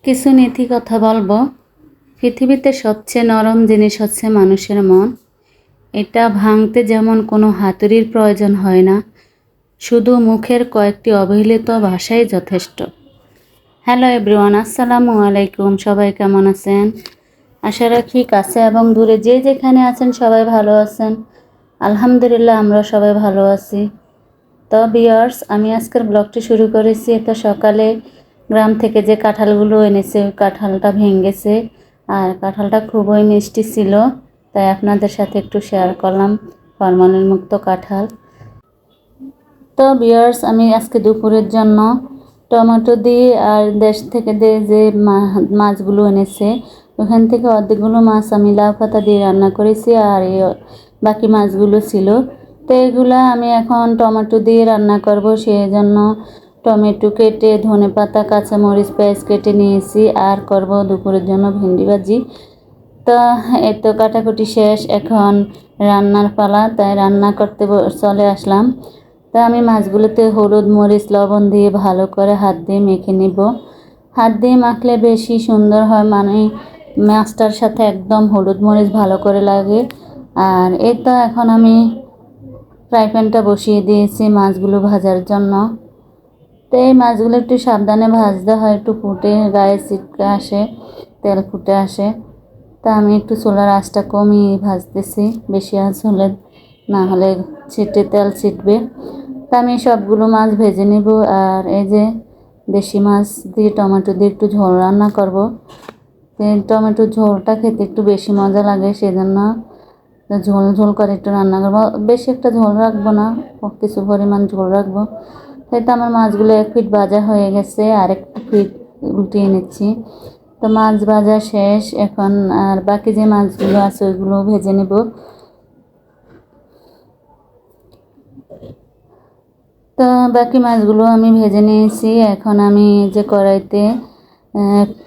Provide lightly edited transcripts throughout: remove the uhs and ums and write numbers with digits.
কিছু নীতি কথা বলবো। পৃথিবীতে সবচেয়ে নরম জিনিস হচ্ছে মানুষের মন। এটা ভাঙতে যেমন কোনো হাতুড়ির প্রয়োজন হয় না, শুধু মুখের কয়েকটি অবহেলিত ভাষাই যথেষ্ট। হ্যালো এভরিওয়ান, আসসালামু আলাইকুম। সবাই কেমন আছেন? আশা রাখি কাছে এবং দূরে যে যেখানে আছেন সবাই ভালো আছেন। আলহামদুলিল্লাহ, আমরা সবাই ভালো আছি। তো ভিউয়ার্স, আমি আজকের ব্লগটি শুরু করেছি। তো সকালে গ্রাম থেকে যে কাঁঠালগুলো এনেছে, ওই কাঁঠালটা ভেঙেছে, আর কাঁঠালটা খুবই মিষ্টি ছিল, তাই আপনাদের সাথে একটু শেয়ার করলাম হরমোনের মুক্ত কাঁঠাল। তো ভিউয়ার্স, আমি আজকে দুপুরের জন্য টমেটো দিয়ে আর দেশ থেকে যে মাছগুলো এনেছে, ওখান থেকে অর্ধেকগুলো মাছ আমি লাউ পাতা দিয়ে রান্না করেছি, আর এই বাকি মাছগুলো ছিল। তো এগুলা আমি এখন টমেটো দিয়ে রান্না করব, সেই জন্য টমেটো কেটে, ধনেপাতা, কাঁচামরিচ, পেঁয়াজ কেটে নিয়েছি, আর করব দুপুরের জন্য ভেন্ডি ভাজি। তো এই তো কাটাকুটি শেষ, এখন রান্নার পালা, তাই রান্না করতে চলে আসলাম। তা আমি মাছগুলোতে হলুদ, মরিচ, লবণ দিয়ে ভালো করে হাত দিয়ে মেখে নিব। হাত দিয়ে মাখলে বেশি সুন্দর হয়, মানে মাছটার সাথে একদম হলুদ মরিচ ভালো করে লাগে। আর এই তো এখন আমি ফ্রাই প্যানটা বসিয়ে দিয়েছি মাছগুলো ভাজার জন্য। তো এই মাছগুলো একটু সাবধানে ভাজতে হয়, একটু ফুটে গায়ে ছিটকে আসে, তেল ফুটে আসে। তা আমি একটু চুলার আঁচটা কমিয়ে ভাজতেছি, বেশি আঁচ হলে না হলে তেল ছিটবে। তা আমি সবগুলো মাছ ভেজে নিব। আর এই যে দেশি মাছ দিয়ে টমেটো দিয়ে একটু ঝোল রান্না করব। টমেটোর ঝোলটা খেতে একটু বেশি মজা লাগে, সেজন্য ঝোল ঝোল করে একটু রান্না করবো। বেশি একটা ঝোল রাখবো না, কিছু পরিমাণ ঝোল রাখবো। তাই তো আমার মাছগুলো এক ফিট ভাজা হয়ে গেছে, আর একটু ফিট উল্টিয়ে নিচ্ছি। তো মাছ ভাজা শেষ এখন, আর বাকি যে মাছগুলো আছে ওইগুলো ভেজে নেব। তো বাকি মাছগুলো আমি ভেজে নিয়েছি। এখন আমি যে কড়াইতে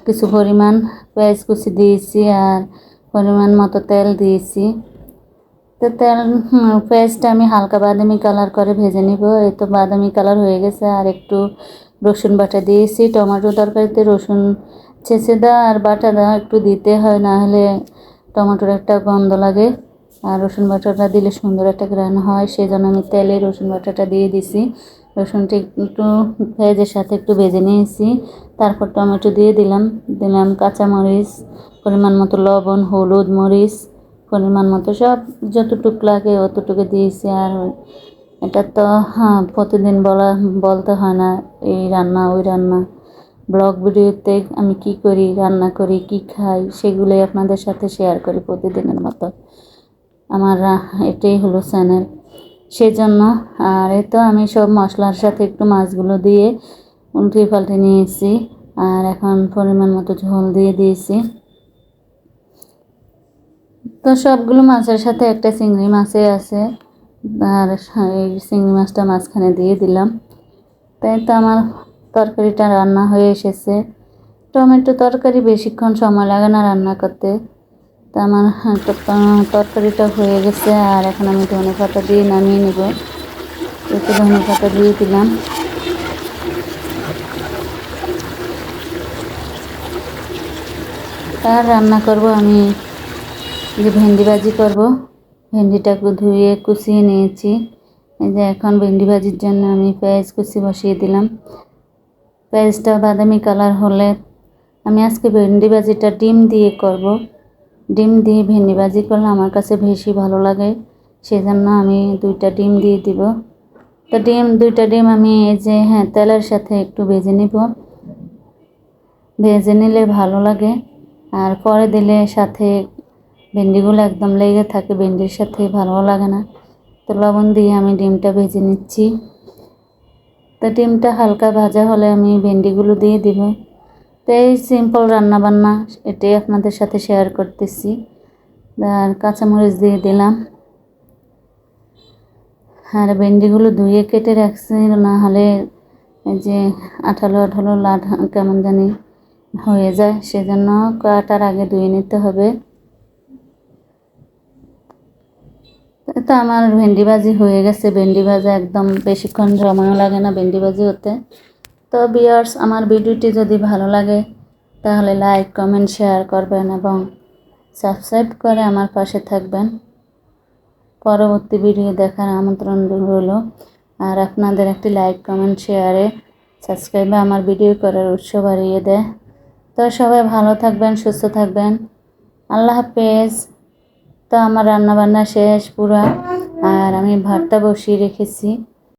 কিছু পরিমাণ পেঁয়াজ কুচি দিয়েছি, আর পরিমাণ মতো তেল দিয়েছি। তো পেঁয়াজটা আমি হালকা বাদামি কালার করে ভেজে নিব। এই তো বাদামি কালার হয়ে গেছে। আর একটু রসুন বাটা দিয়েছি। টমেটো তরকারিতে রসুন ছেঁচে দেওয়া আর বাটা দেওয়া একটু দিতে হয়, না হলে টমেটোর একটা গন্ধ লাগে। আর রসুন বাটাটা দিলে সুন্দর একটা ঘ্রাণ হয়, সেই জন্য আমি তেলে রসুন বাটাটা দিয়ে দিছি। রসুনটা একটু পেঁয়াজের সাথে একটু ভেজে নিয়েছি, তারপর টমেটো দিয়ে দিলাম কাঁচামরিচ, পরিমাণ মতো লবণ, হলুদ, মরিচ পরিমাণ মতো, সব যতটুকু লাগে অতটুকু দিয়েছি। আর এটা তো প্রতিদিন বলতে হয় না, এই রান্না ওই রান্না। ব্লগ ভিডিওতে আমি কি করি, রান্না করি, কি খাই, সেগুলোই আপনাদের সাথে শেয়ার করি প্রতিদিনের মতো। আমার এটাই হলো চ্যানেল, সেই জন্য। আর এই তো আমি সব মশলার সাথে একটু মাছগুলো দিয়ে উল্টিয়ে পাল্টে নিয়েছি, আর এখন পরিমাণ মতো ঝোল দিয়ে দিয়েছি। তো সবগুলো মাছের সাথে একটা চিংড়ি মাছে আছে, আর এই চিংড়ি মাছটা মাঝখানে দিয়ে দিলাম। তাই তো আমার তরকারিটা রান্না হয়ে এসেছে। টমেটো তরকারি বেশিক্ষণ সময় লাগে না রান্না করতে। তো আমার তরকারিটা হয়ে গেছে, আর এখন আমি ধনেপাতা দিয়ে নামিয়ে নেব। একটু ধনেপাতা দিয়ে দিলাম। আর রান্না করব আমি যে ভেন্ডি ভাজি করব। ভেন্ডিটাকে ধুয়ে কুচিয়ে নিয়েছি। এই যে এখন ভেন্ডি ভাজির জন্য আমি পেঁয়াজ কুচি বসিয়ে দিলাম। পেঁয়াজটা বাদামি কালার হলে, আমি আজকে ভেন্ডি ভাজিটা ডিম দিয়ে করব। ডিম দিয়ে ভেন্ডি ভাজি করলে আমার কাছে বেশি ভালো লাগে, সেজন্য আমি 2টা ডিম দিয়ে দিব। তো 2টা ডিম আমি এই যে তেলের সাথে একটু ভেজে নিব। ভেজে নিলে ভালো লাগে, আর পরে দিলে সাথে ভেন্ডিগুলো একদম লেগে থাকে, ভেন্ডির সাথে ভালো লাগে না। তো লবণ দিয়ে আমি ডিমটা ভেজে নিচ্ছি। তো ডিমটা হালকা ভাজা হলে আমি ভেন্ডিগুলো দিয়ে দিব। তো এই সিম্পল রান্নাবান্না, এটাই আপনাদের সাথে শেয়ার করতেছি। আর কাঁচামরিচ দিয়ে দিলাম। আর ভেন্ডিগুলো ধুয়ে কেটে রাখছি, না হলে যে আঠালো আঠালো লাট কেমন জানি হয়ে যায়, সেজন্য কাটার আগে ধুয়ে নিতে হবে। তো আমার ভেন্ডি ভাজি হয়ে গেছে। ভেন্ডি ভাজা একদম বেশিক্ষণ সময় লাগে না ভেন্ডি ভাজি হতে। তো ভিউয়ার্স, আমার ভিডিওটি যদি ভালো লাগে তাহলে লাইক কমেন্ট শেয়ার করবেন এবং সাবস্ক্রাইব করে আমার পাশে থাকবেন। পরবর্তী ভিডিও দেখার আমন্ত্রণ রইল। আর আপনাদের একটি লাইক কমেন্ট শেয়ারে সাবস্ক্রাইবে আমার ভিডিও করার উৎস বাড়িয়ে দেয়। তো সবাই ভালো থাকবেন, সুস্থ থাকবেন। আল্লাহ হাফেজ। তো আমার রান্নাবান্না শেষ পুরা, আর আমি ভাতটা বসিয়ে রেখেছি।